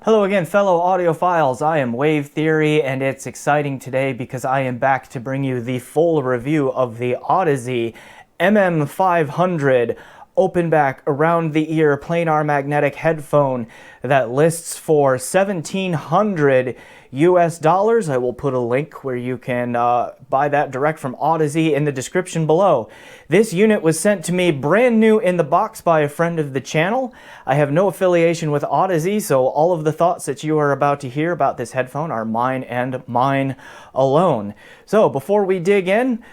Hello again, fellow audiophiles. I am Wave Theory, and it's exciting today because I am back to bring you the full review of the Audeze MM-500 open back around the ear planar magnetic headphone that lists for $1,700 US. I will put a link where you can buy that direct from Audeze in the description below. This unit was sent to me brand new in the box by a friend of the channel. I have no affiliation with Audeze, so all of the thoughts that you are about to hear about this headphone are mine and mine alone. So before we dig in,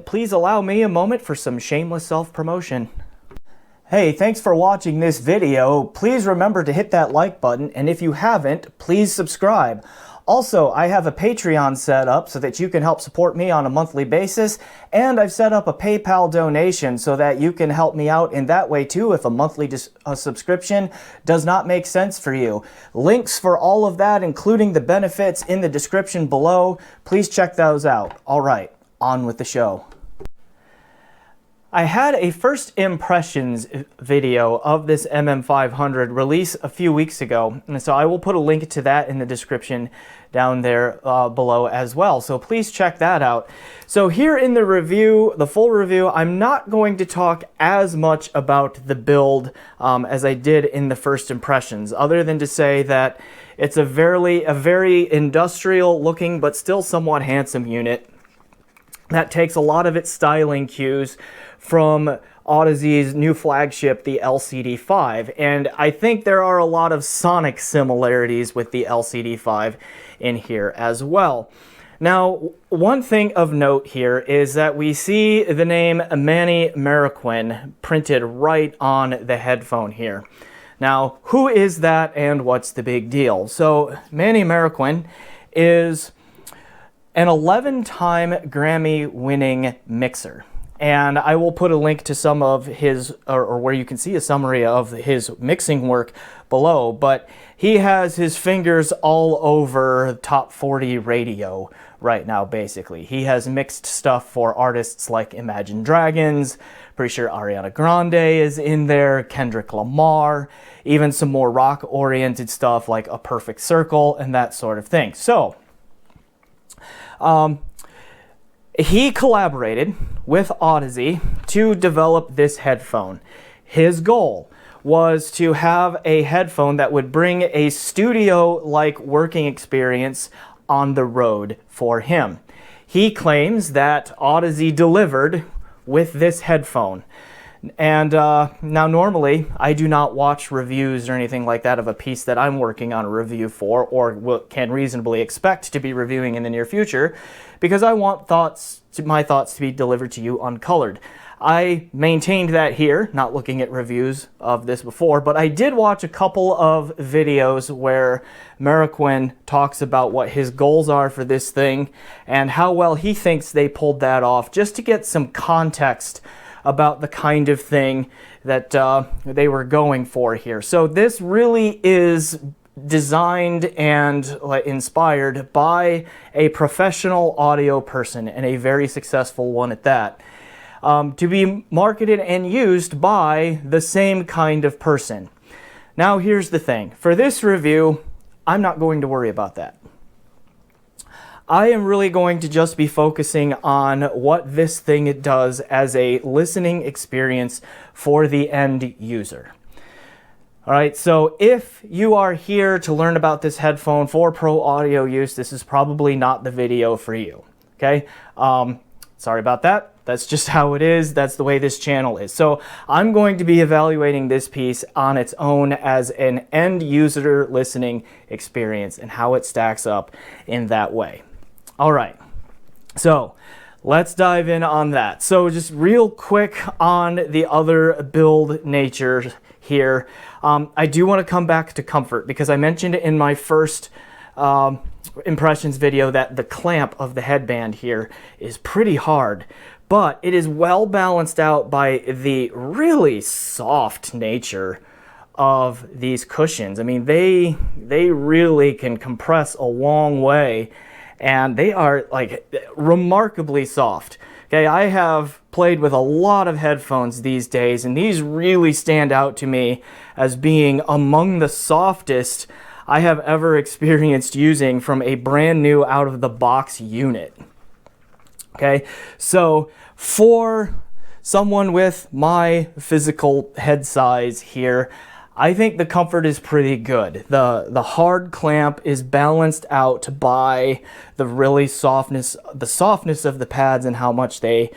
please allow me a moment for some shameless self-promotion. Hey, thanks for watching this video. Please remember to hit that like button, and if you haven't, please subscribe. Also, I have a Patreon set up so that you can help support me on a monthly basis, and I've set up a PayPal donation so that you can help me out in that way too if a monthly subscription does not make sense for you. Links for all of that, including the benefits, in the description below. Please check those out. All right, on with the show. I had a first impressions video of this MM-500 release a few weeks ago, and so I will put a link to that in the description down there below as well, so please check that out. So here in the review, the full review, I'm not going to talk as much about the build as I did in the first impressions, other than to say that it's a very industrial looking but still somewhat handsome unit that takes a lot of its styling cues from Audeze's new flagship, the LCD5, and I think there are a lot of sonic similarities with the LCD5 in here as well. Now, one thing of note here is that we see the name Manny Marroquin printed right on the headphone here. Now, who is that and what's the big deal? So, Manny Marroquin is an 11-time Grammy-winning mixer. And I will put a link to some of his, or where you can see a summary of his mixing work below, but he has his fingers all over top 40 radio right now, basically. He has mixed stuff for artists like Imagine Dragons, pretty sure Ariana Grande is in there, Kendrick Lamar, even some more rock-oriented stuff like A Perfect Circle and that sort of thing. So, he collaborated with Audeze to develop this headphone. His goal was to have a headphone that would bring a studio-like working experience on the road for him. He claims that Audeze delivered with this headphone. And now normally I do not watch reviews or anything like that of a piece that I'm working on a review for or can reasonably expect to be reviewing in the near future, because I want my thoughts to be delivered to you uncolored. I maintained that here, not looking at reviews of this before, but I did watch a couple of videos where Marroquin talks about what his goals are for this thing and how well he thinks they pulled that off, just to get some context about the kind of thing that they were going for here. So this really is designed and inspired by a professional audio person, and a very successful one at that, to be marketed and used by the same kind of person. Now here's the thing. For this review, I'm not going to worry about that. I am really going to just be focusing on what this thing does as a listening experience for the end user. All right, so if you are here to learn about this headphone for pro audio use, this is probably not the video for you, okay? Sorry about that. That's just how it is. That's the way this channel is. So I'm going to be evaluating this piece on its own as an end user listening experience and how it stacks up in that way. All right, so let's dive in on that. So just real quick on the other build nature here. I do want to come back to comfort, because I mentioned in my first impressions video that the clamp of the headband here is pretty hard, but it is well balanced out by the really soft nature of these cushions. I mean, they really can compress a long way, and they are like remarkably soft. Okay, I have played with a lot of headphones these days, and these really stand out to me as being among the softest I have ever experienced using from a brand new out of the box unit. Okay, so for someone with my physical head size here, I think the comfort is pretty good. The hard clamp is balanced out by the softness of the pads and how much they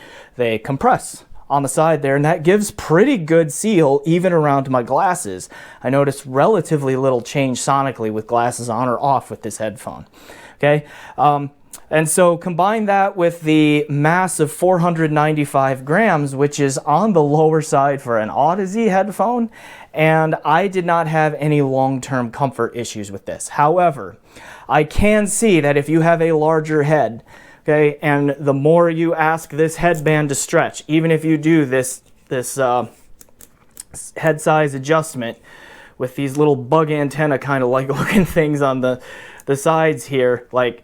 compress on the side there, and that gives pretty good seal even around my glasses. I noticed relatively little change sonically with glasses on or off with this headphone. Okay, and so combine that with the mass of 495 grams, which is on the lower side for an Audeze headphone, and I did not have any long-term comfort issues with this. However, I can see that if you have a larger head, okay, and the more you ask this headband to stretch, even if you do this head size adjustment with these little bug antenna kind of like looking things on the sides here, like,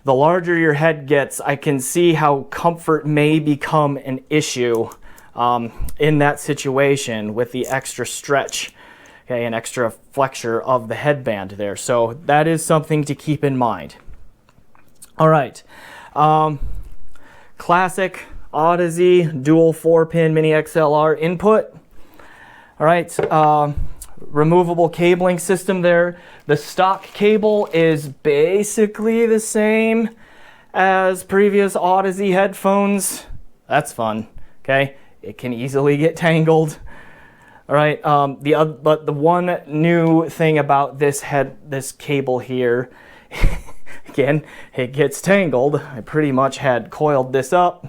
the larger your head gets, I can see how comfort may become an issue in that situation with the extra stretch, okay, and extra flexure of the headband there. So that is something to keep in mind. All right, classic Audeze dual 4-pin mini XLR input. All right, removable cabling system there. The stock cable is basically the same as previous Audeze headphones. That's fun. Okay, it can easily get tangled. All right, but the one new thing about this cable here, again, it gets tangled. I pretty much had coiled this up.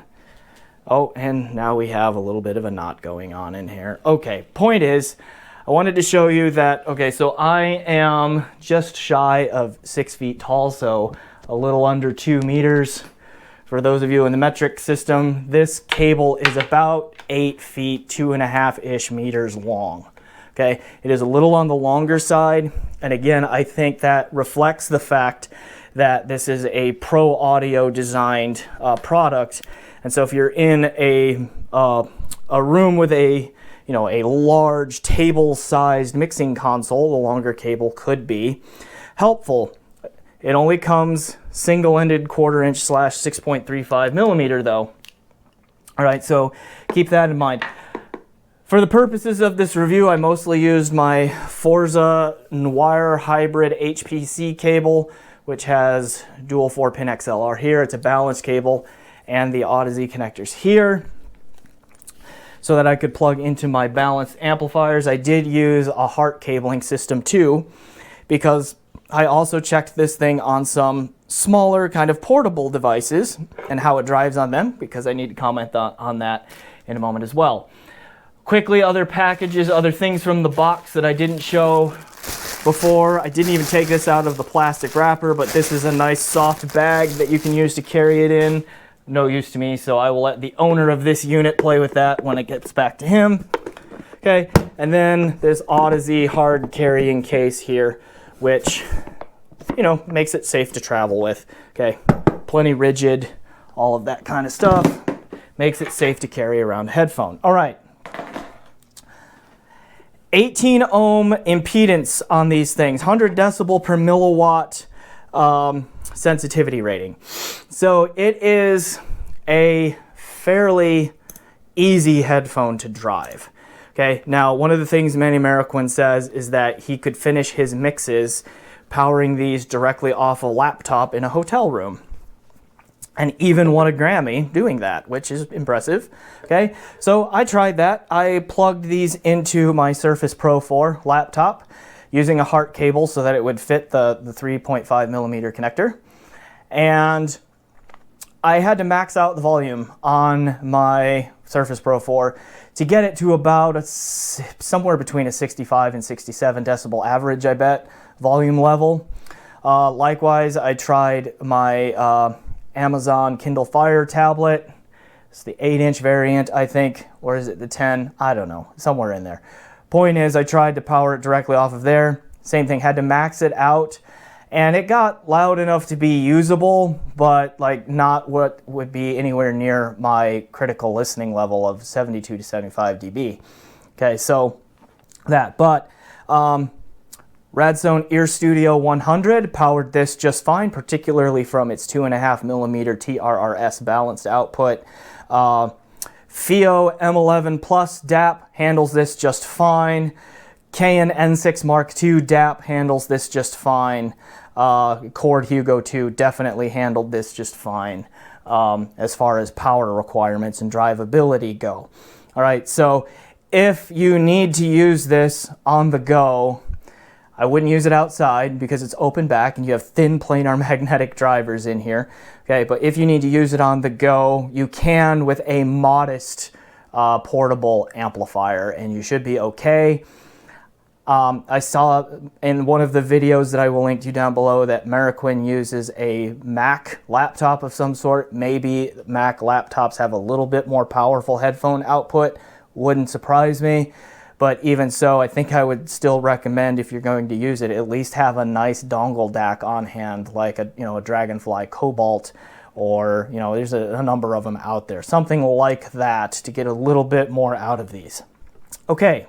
Oh, and now we have a little bit of a knot going on in here. Okay, point is, I wanted to show you that, okay, so I am just shy of 6 feet tall, so a little under 2 meters. For those of you in the metric system, this cable is about 8 feet, 2.5-ish meters long. Okay, it is a little on the longer side, and again, I think that reflects the fact that this is a pro audio designed product, and so if you're in a room with a large table-sized mixing console, the longer cable could be helpful. It only comes single-ended 1/4 inch / 6.35 millimeter though. All right, so keep that in mind. For the purposes of this review, I mostly used my Forza Noir hybrid HPC cable, which has dual 4-pin XLR here. It's a balanced cable, and the Audeze connectors here, so that I could plug into my balanced amplifiers. I did use a heart cabling system too, because I also checked this thing on some smaller kind of portable devices and how it drives on them, because I need to comment on that in a moment as well. Quickly, other packages, other things from the box that I didn't show before. I didn't even take this out of the plastic wrapper, but this is a nice soft bag that you can use to carry it in. No use to me, so I will let the owner of this unit play with that when it gets back to him. Okay, and then this Audeze hard carrying case here, which, makes it safe to travel with. Okay, plenty rigid, all of that kind of stuff. Makes it safe to carry around a headphone. All right. 18 ohm impedance on these things, 100 decibel per milliwatt sensitivity rating. So it is a fairly easy headphone to drive. Okay, now one of the things Manny Marroquin says is that he could finish his mixes powering these directly off a laptop in a hotel room, and even won a Grammy doing that, which is impressive. Okay, so I tried that. I plugged these into my Surface Pro 4 laptop using a heart cable so that it would fit the 3.5 millimeter connector. And I had to max out the volume on my Surface Pro 4 to get it to about somewhere between a 65 and 67 decibel average, I bet, volume level. Likewise, I tried my Amazon Kindle Fire tablet. It's the 8-inch variant, I think, or is it the 10? I don't know, somewhere in there. Point is, I tried to power it directly off of there. Same thing, had to max it out, and it got loud enough to be usable, but like not what would be anywhere near my critical listening level of 72 to 75 dB. Okay, so that, but Radzone Ear Studio 100 powered this just fine, particularly from its 2.5mm TRRS balanced output. FIO M11 Plus DAP handles this just fine. Canon N6 Mark II DAP handles this just fine. Cord Hugo 2 definitely handled this just fine as far as power requirements and drivability go. All right, so if you need to use this on the go, I wouldn't use it outside because it's open back and you have thin planar magnetic drivers in here. Okay, but if you need to use it on the go, you can with a modest portable amplifier and you should be okay. I saw in one of the videos that I will link to down below that Marroquin uses a Mac laptop of some sort. Maybe Mac laptops have a little bit more powerful headphone output. Wouldn't surprise me. But even so, I think I would still recommend, if you're going to use it, at least have a nice dongle DAC on hand, like a Dragonfly Cobalt, or there's a number of them out there. Something like that to get a little bit more out of these. Okay.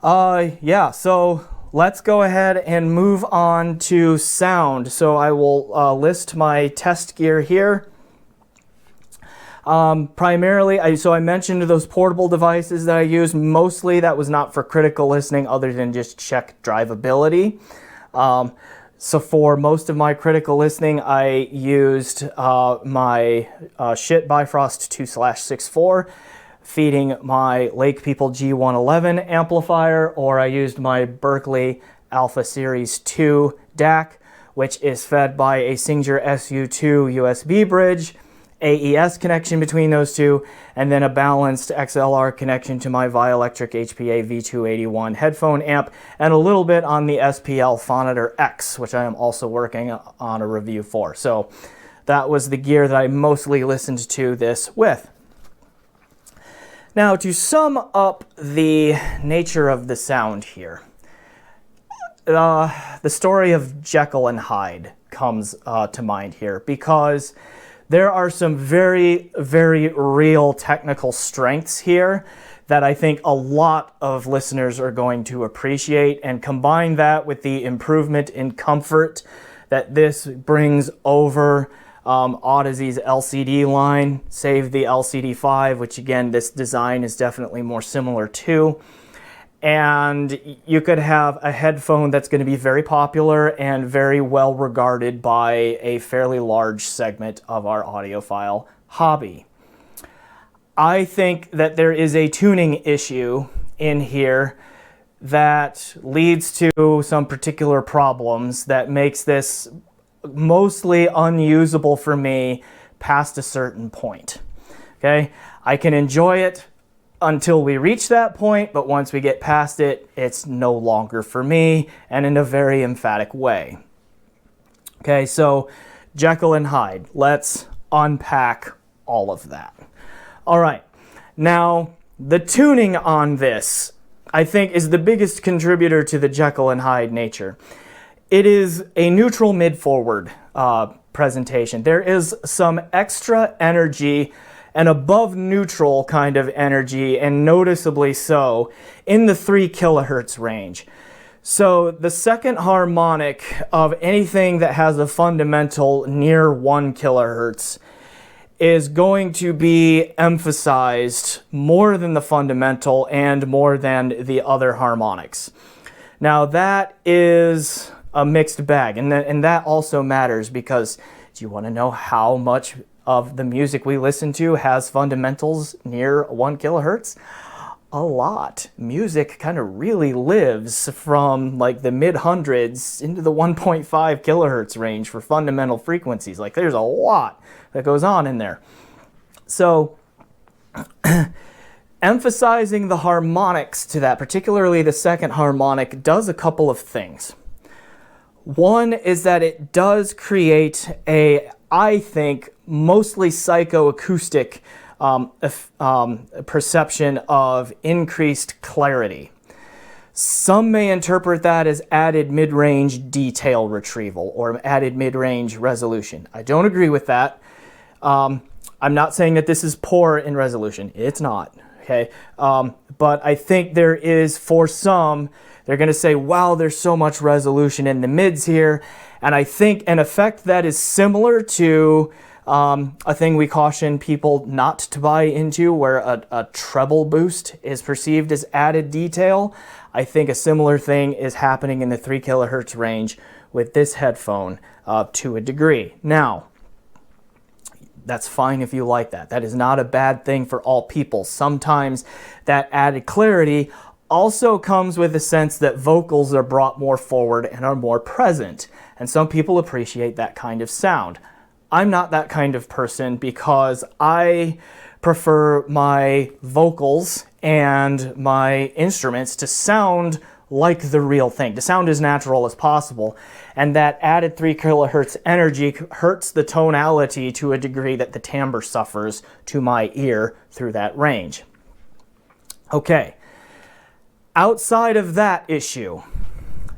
Yeah, so let's go ahead and move on to sound. So I will list my test gear here. Primarily, I mentioned those portable devices that I use. Mostly that was not for critical listening other than just check drivability. So for most of my critical listening, I used my Shit Bifrost 2/64, feeding my Lake People G111 amplifier, or I used my Berkeley Alpha Series 2 DAC, which is fed by a Singer SU2 USB bridge, AES connection between those two, and then a balanced XLR connection to my Violectric HPA V281 headphone amp, and a little bit on the SPL Phonitor X, which I am also working on a review for. So that was the gear that I mostly listened to this with. Now, to sum up the nature of the sound here, the story of Jekyll and Hyde comes to mind here, because there are some very, very real technical strengths here that I think a lot of listeners are going to appreciate, and combine that with the improvement in comfort that this brings over Audeze's LCD line, save the LCD5, which again, this design is definitely more similar to. And you could have a headphone that's going to be very popular and very well regarded by a fairly large segment of our audiophile hobby. I think that there is a tuning issue in here that leads to some particular problems that makes this mostly unusable for me past a certain point. Okay, I can enjoy it until we reach that point, but once we get past it, it's no longer for me, and in a very emphatic way. Okay, so Jekyll and Hyde, let's unpack all of that. All right, now the tuning on this, I think, is the biggest contributor to the Jekyll and Hyde nature. It is a neutral mid-forward presentation. There is some extra energy, an above neutral kind of energy, and noticeably so, in the 3 kilohertz range. So the second harmonic of anything that has a fundamental near 1 kilohertz is going to be emphasized more than the fundamental and more than the other harmonics. Now that is a mixed bag, and that also matters, because do you want to know how much of the music we listen to has fundamentals near 1 kilohertz? A lot. Music kind of really lives from like the mid-hundreds into the 1.5 kilohertz range for fundamental frequencies. Like, there's a lot that goes on in there. So emphasizing the harmonics to that, particularly the second harmonic, does a couple of things. One is that it does create a, I think, mostly psychoacoustic perception of increased clarity. Some may interpret that as added mid-range detail retrieval or added mid-range resolution. I don't agree with that. I'm not saying that this is poor in resolution. It's not. okay? But I think there is, for some, they're going to say, wow, there's so much resolution in the mids here. And I think an effect that is similar to a thing we caution people not to buy into, where a treble boost is perceived as added detail. I think a similar thing is happening in the 3 kilohertz range with this headphone to a degree. Now, that's fine if you like that. That is not a bad thing for all people. Sometimes that added clarity also comes with a sense that vocals are brought more forward and are more present. And some people appreciate that kind of sound. I'm not that kind of person because I prefer my vocals and my instruments to sound like the real thing, to sound as natural as possible. And that added 3 kilohertz energy hurts the tonality to a degree that the timbre suffers to my ear through that range. Okay. Outside of that issue,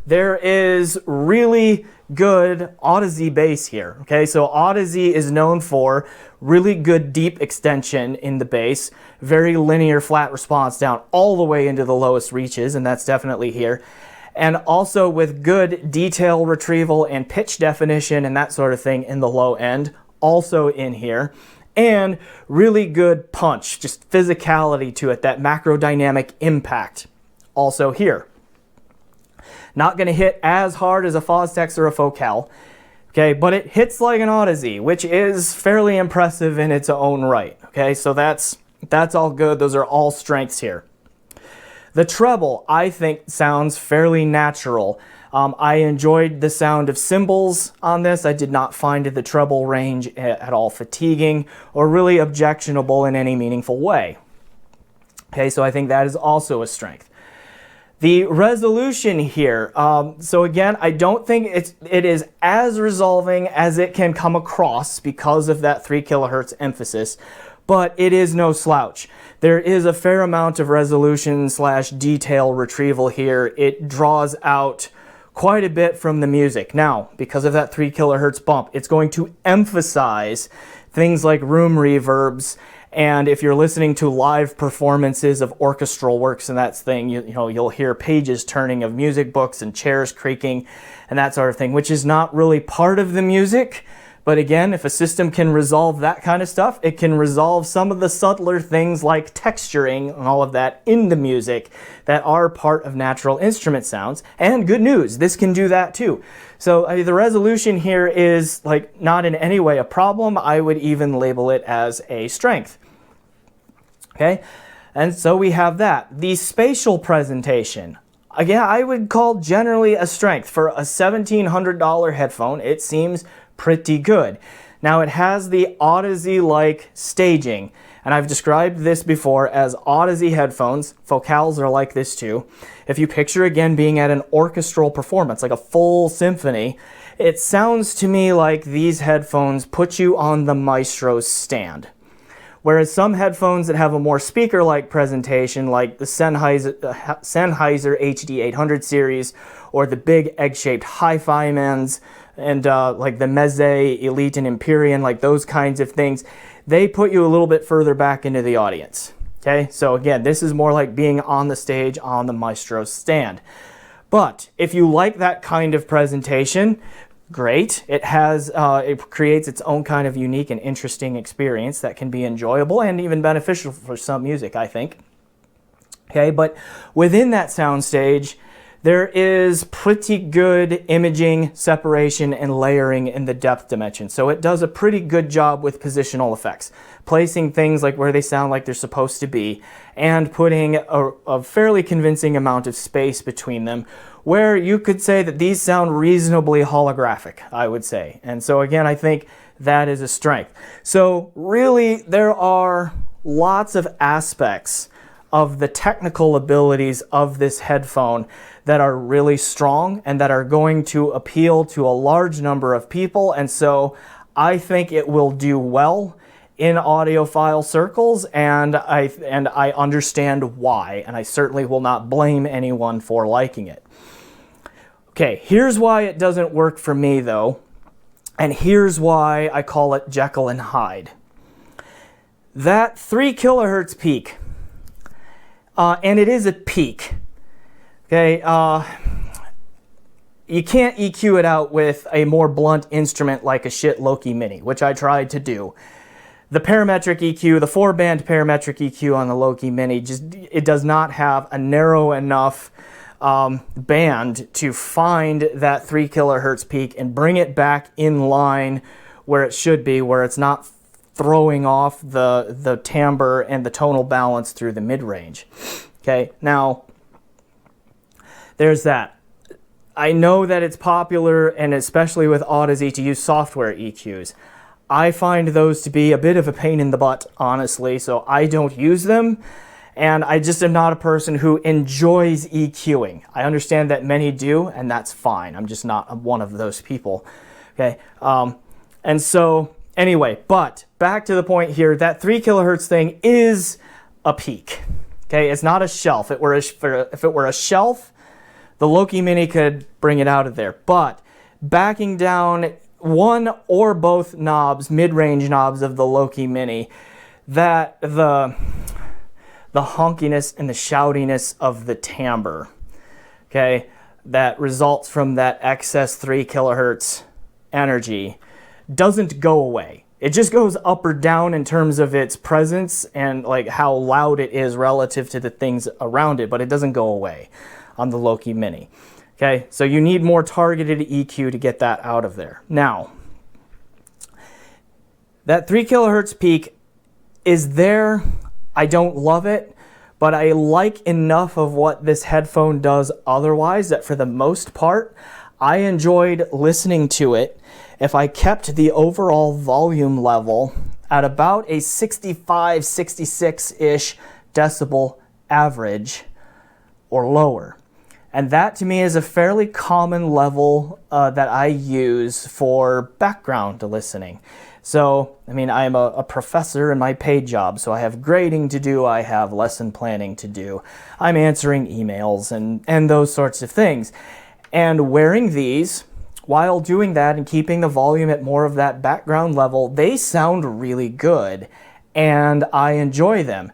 there is really good Audeze bass here. Okay, so Audeze is known for really good deep extension in the bass, very linear flat response down all the way into the lowest reaches, and that's definitely here. And also with good detail retrieval and pitch definition and that sort of thing in the low end, also in here. And really good punch, just physicality to it, that macrodynamic impact, also here. Not going to hit as hard as a Fostex or a Focal, okay, but it hits like an Audeze, which is fairly impressive in its own right, okay, so that's all good. Those are all strengths here. The treble, I think, sounds fairly natural. I enjoyed the sound of cymbals on this. I did not find the treble range at all fatiguing or really objectionable in any meaningful way. Okay, so I think that is also a strength. The resolution here, so again, I don't think it is as resolving as it can come across because of that 3 kilohertz emphasis, but it is no slouch. There is a fair amount of resolution / detail retrieval here. It draws out quite a bit from the music. Now, because of that 3 kilohertz bump, it's going to emphasize things like room reverbs. And if you're listening to live performances of orchestral works and that thing, you'll hear pages turning of music books and chairs creaking and that sort of thing, which is not really part of the music. But again, if a system can resolve that kind of stuff, it can resolve some of the subtler things like texturing and all of that in the music that are part of natural instrument sounds. And good news, this can do that too. So the resolution here is like not in any way a problem. I would even label it as a strength. Okay, and so we have that. The spatial presentation, again, I would call generally a strength. For a $1,700 headphone, it seems pretty good. Now it has the Audeze-like staging, and I've described this before as Audeze headphones. Focals are like this too. If you picture again being at an orchestral performance, like a full symphony, it sounds to me like these headphones put you on the maestro's stand. Whereas some headphones that have a more speaker-like presentation, like the Sennheiser HD800 series or the big egg-shaped hi-fi mans, and like the Meze, Elite, and Empyrean, like those kinds of things, they put you a little bit further back into the audience. Okay, so again, this is more like being on the stage on the maestro's stand. But if you like that kind of presentation, great. It creates its own kind of unique and interesting experience that can be enjoyable and even beneficial for some music, I think. Okay, but within that soundstage, there is pretty good imaging, separation, and layering in the depth dimension. So it does a pretty good job with positional effects, placing things like where they sound like they're supposed to be, and putting a fairly convincing amount of space between them, where you could say that these sound reasonably holographic, I would say. And so again, I think that is a strength. So really, there are lots of aspects of the technical abilities of this headphone that are really strong and that are going to appeal to a large number of people. And so I think it will do well in audiophile circles, and I understand why, and I certainly will not blame anyone for liking it. Okay, here's why it doesn't work for me though, and here's why I call it Jekyll and Hyde. That 3 kilohertz peak, and it is a peak. Okay, you can't EQ it out with a more blunt instrument like a shit Loki Mini, which I tried to do. The parametric EQ, the 4-band parametric EQ on the Loki Mini, it does not have a narrow enough band to find that 3 kilohertz peak and bring it back in line where it should be, where it's not throwing off the timbre and the tonal balance through the mid-range. Okay, now there's that. I know that it's popular, and especially with Audeze, to use software EQs. I find those to be a bit of a pain in the butt, honestly, so I don't use them, and I just am not a person who enjoys EQing. I understand that many do, and that's fine. I'm just not one of those people. Okay, and so anyway, but back to the point here, that 3 kilohertz thing is a peak. Okay, it's not a shelf. If it were a shelf, the Loki Mini could bring it out of there. But backing down one or both knobs, mid-range knobs of the Loki Mini, that the honkiness and the shoutiness of the timbre, okay, that results from that excess 3 kilohertz energy doesn't go away. It just goes up or down in terms of its presence and like how loud it is relative to the things around it, but it doesn't go away on the Loki Mini. Okay, so you need more targeted EQ to get that out of there. Now, that 3 kilohertz peak is there. I don't love it, but I like enough of what this headphone does otherwise that for the most part, I enjoyed listening to it if I kept the overall volume level at about a 65, 66-ish decibel average or lower. And that to me is a fairly common level that I use for background listening. So, I mean, I'm a professor in my paid job, so I have grading to do, I have lesson planning to do, I'm answering emails and those sorts of things. And wearing these, while doing that and keeping the volume at more of that background level, they sound really good, and I enjoy them.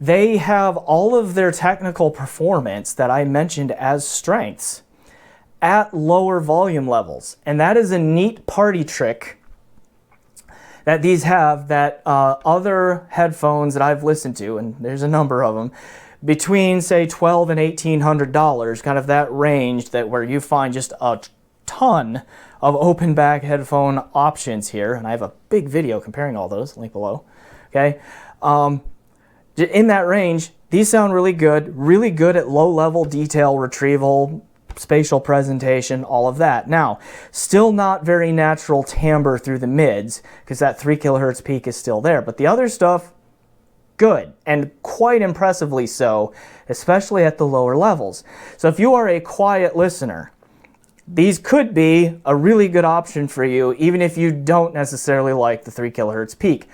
They have all of their technical performance that I mentioned as strengths at lower volume levels. And that is a neat party trick that these have that other headphones that I've listened to, and there's a number of them, between say $1,200 and $1,800, kind of that range that where you find just a ton of open back headphone options here. And I have a big video comparing all those, link below. Okay. In that range, these sound really good at low level detail retrieval, spatial presentation, all of that. Now, still not very natural timbre through the mids because that 3 kilohertz peak is still there, but the other stuff, good, and quite impressively so, especially at the lower levels. So if you are a quiet listener, these could be a really good option for you, even if you don't necessarily like the 3 kilohertz peak.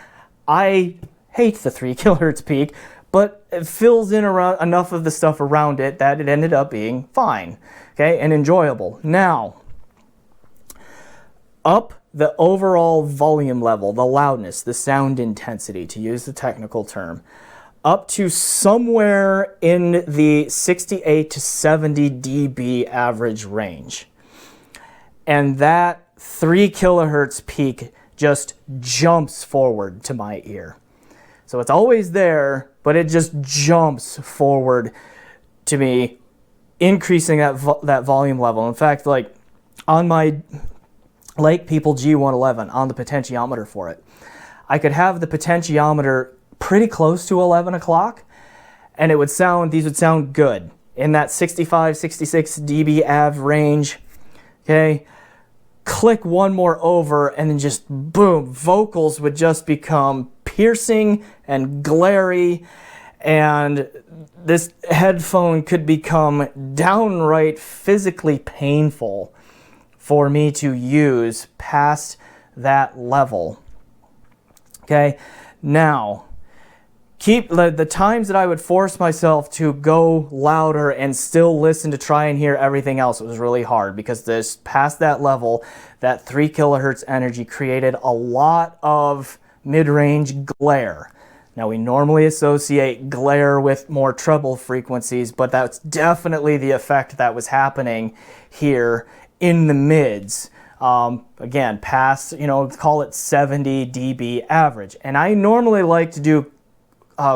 I hate the 3 kilohertz peak, but it fills in around enough of the stuff around it that it ended up being fine, okay, and enjoyable. Now, up the overall volume level, the loudness, the sound intensity, to use the technical term, up to somewhere in the 68 to 70 dB average range. And that 3 kilohertz peak just jumps forward to my ear. So it's always there, but it just jumps forward to me, increasing that volume level. In fact, like on my Lake People G111, on the potentiometer for it, I could have the potentiometer pretty close to 11 o'clock, and these would sound good in that 65, 66 dB av range. Okay, click one more over, and then just boom, vocals would just become piercing and glary, and this headphone could become downright physically painful for me to use past that level. Okay, now keep the times that I would force myself to go louder and still listen to try and hear everything else. It was really hard because this past that level, that 3 kilohertz energy created a lot of mid-range glare Now, we normally associate glare with more treble frequencies, but that's definitely the effect that was happening here in the mids. Again, past, call it 70 dB average. And I normally like to do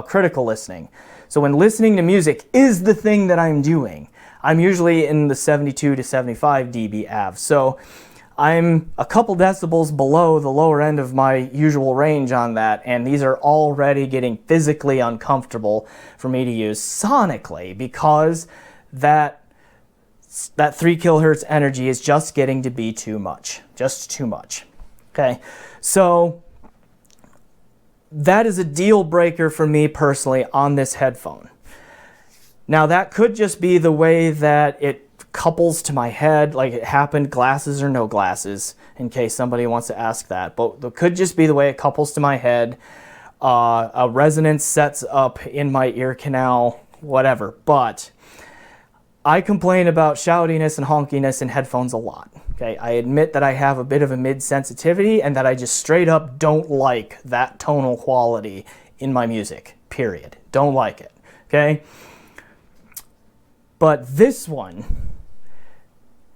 critical listening. So when listening to music is the thing that I'm doing, I'm usually in the 72 to 75 dB av. So I'm a couple decibels below the lower end of my usual range on that, and these are already getting physically uncomfortable for me to use sonically, because that 3 kilohertz energy is just getting to be too much. Just too much. Okay, so that is a deal breaker for me personally on this headphone. Now, that could just be the way that it couples to my head, like it happened, glasses or no glasses, in case somebody wants to ask that. But it could just be the way it couples to my head. A resonance sets up in my ear canal, whatever. But I complain about shoutiness and honkiness in headphones a lot. Okay, I admit that I have a bit of a mid sensitivity and that I just straight up don't like that tonal quality in my music, period. Don't like it, okay? But this one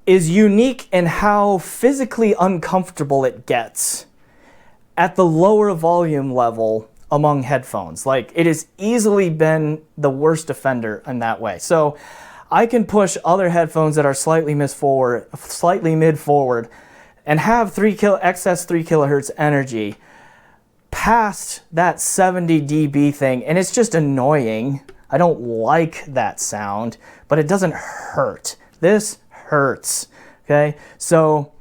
is unique in how physically uncomfortable it gets at the lower volume level among headphones. Like, it has easily been the worst offender in that way. So I can push other headphones that are slightly mid-forward and have excess 3 kilohertz energy past that 70 dB thing, and it's just annoying. I don't like that sound, but it doesn't hurt. This hurts, okay? So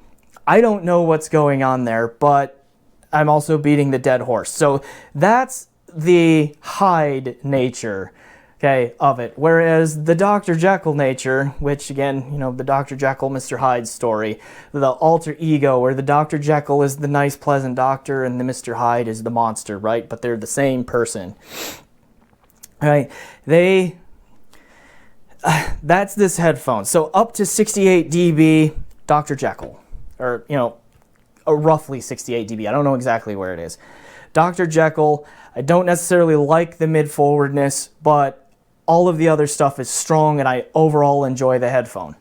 I don't know what's going on there, but I'm also beating the dead horse. So that's the Hyde nature, okay, of it. Whereas the Dr. Jekyll nature, which again, the Dr. Jekyll, Mr. Hyde story, the alter ego, where the Dr. Jekyll is the nice, pleasant doctor and the Mr. Hyde is the monster, right? But they're the same person. Right? That's this headphone. So up to 68 dB, Dr. Jekyll, or roughly 68 dB. I don't know exactly where it is. Dr. Jekyll. I don't necessarily like the mid-forwardness, but all of the other stuff is strong, and I overall enjoy the headphone.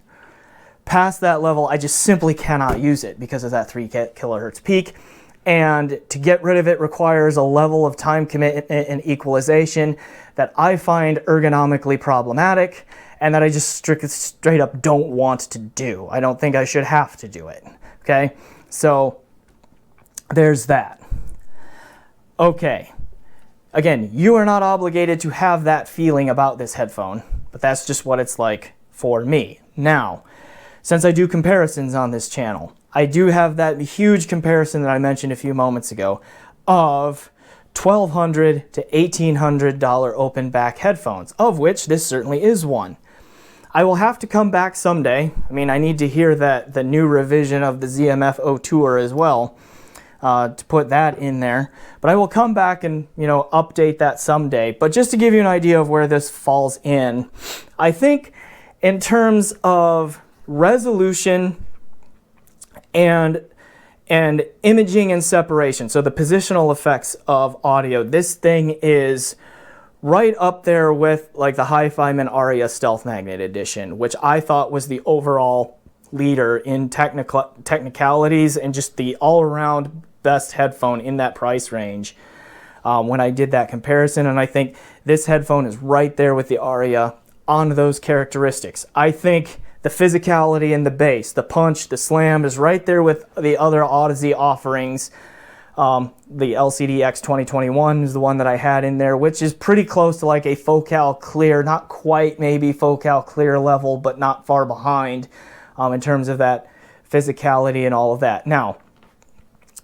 Past that level, I just simply cannot use it because of that 3 kilohertz peak. And to get rid of it requires a level of time commitment and equalization that I find ergonomically problematic and that I just straight up don't want to do. I don't think I should have to do it. Okay? So there's that. Okay. Again, you are not obligated to have that feeling about this headphone, but that's just what it's like for me. Now, since I do comparisons on this channel, I do have that huge comparison that I mentioned a few moments ago of $1,200 to $1,800 open back headphones, of which this certainly is one. I will have to come back someday. I mean, I need to hear the new revision of the ZMF Tour as well, to put that in there. But I will come back and, update that someday. But just to give you an idea of where this falls in, I think in terms of resolution and imaging and separation, so the positional effects of audio, this thing is right up there with like the Hi-Fi-Man Aria Stealth Magnet Edition, which I thought was the overall leader in technicalities and just the all-around best headphone in that price range when I did that comparison. And I think this headphone is right there with the Aria on those characteristics. I think the physicality and the bass, the punch, the slam is right there with the other Audeze offerings. The LCD-X 2021 is the one that I had in there, which is pretty close to like a Focal Clear, not quite maybe Focal Clear level, but not far behind in terms of that physicality and all of that. Now,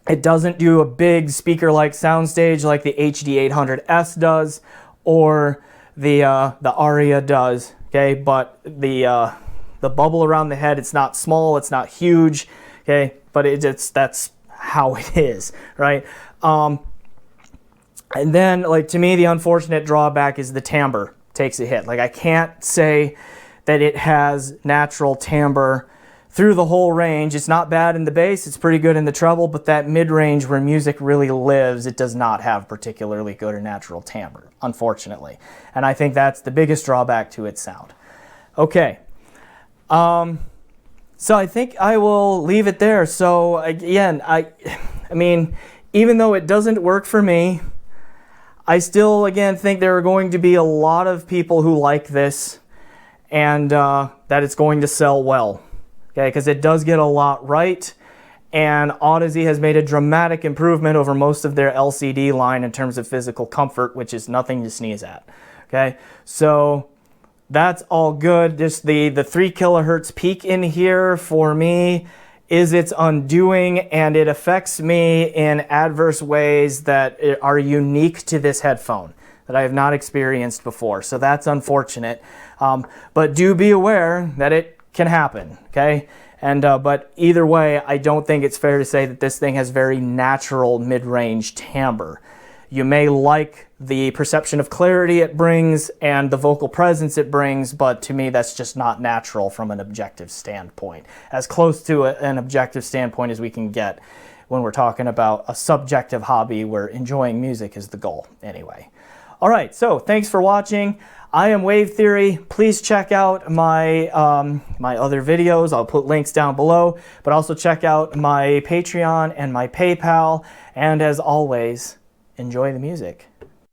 it doesn't do a big speaker-like soundstage like the HD800S does or the Aria does, okay? But the bubble around the head, it's not small, it's not huge, okay? But that's how it is, right? And then, like, to me, the unfortunate drawback is the timbre takes a hit. Like, I can't say that it has natural timbre through the whole range. It's not bad in the bass, it's pretty good in the treble, but that mid-range where music really lives, it does not have particularly good or natural timbre, unfortunately. And I think that's the biggest drawback to its sound. Okay. So I think I will leave it there. So again, I mean, even though it doesn't work for me, I still, again, think there are going to be a lot of people who like this, and that it's going to sell well. Okay, because it does get a lot right, and Audeze has made a dramatic improvement over most of their LCD line in terms of physical comfort, which is nothing to sneeze at. Okay, so that's all good. Just the 3 kilohertz peak in here for me is its undoing, and it affects me in adverse ways that are unique to this headphone that I have not experienced before. So that's unfortunate. But do be aware that it can happen, okay? And but either way, I don't think it's fair to say that this thing has very natural mid-range timbre. You may like the perception of clarity it brings and the vocal presence it brings, but to me that's just not natural from an objective standpoint. As close to an objective standpoint as we can get when we're talking about a subjective hobby where enjoying music is the goal anyway. All right, so thanks for watching. I am Wave Theory. Please check out my my other videos. I'll put links down below, but also check out my Patreon and my PayPal. And as always, enjoy the music.